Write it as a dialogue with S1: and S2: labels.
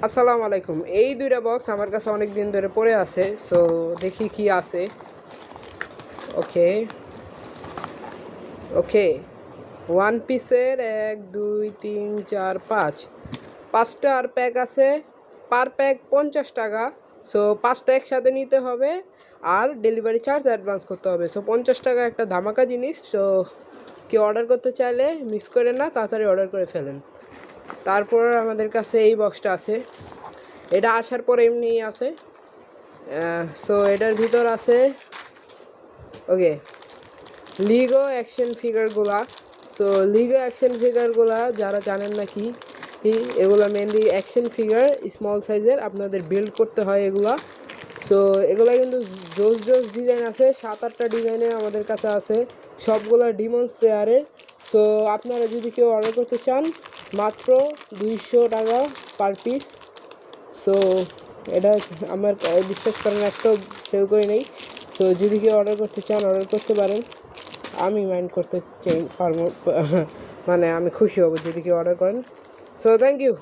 S1: আসসালামু আলাইকুম। এই দুইটা বক্স আমার কাছে অনেক দিন ধরে পড়ে আছে, সো দেখি কি আছে। ওকে ওকে, ওয়ান পিসের 1 2 3 4 5 5টা আর প্যাক আছে। পার প্যাক 50 টাকা। সো 5টা একসাথে নিতে হবে আর ডেলিভারি চার্জ অ্যাডভান্স করতে হবে। সো 50 টাকা একটা ধামাকা জিনিস। সো কেউ অর্ডার করতে চাইলে মিস করে না, তাড়াতাড়ি অর্ডার করে ফেলেন। তারপর আমাদের কাছে এই বক্সটা আছে, এটা আসার পর এমনিই আছে। সো এটার ভিতর আছে ওকে লিগো অ্যাকশন ফিগারগুলা। সো লিগো অ্যাকশন ফিগারগুলা যারা জানেন না কি এগুলা মেনলি অ্যাকশন ফিগার স্মল সাইজের, আপনাদের বিল্ড করতে হয় এগুলা। সো এগুলা কিন্তু জোস জোস ডিজাইন আছে, 7-8টা ডিজাইনের আমাদের কাছে আছে, সবগুলা ডিমন্স প্লেয়ারের। সো আপনারা যদি কেউ অর্ডার করতে চান মাত্র 200 টাকা পার পিস। সো এটা আমার বিশ্বাস করেন একটাও সেল করে নেই। সো যদি কেউ অর্ডার করতে চান অর্ডার করতে পারেন, আমি মাইন্ড করতে চাই পারবো মানে আমি খুশি হব যদি কেউ অর্ডার করেন। So thank you.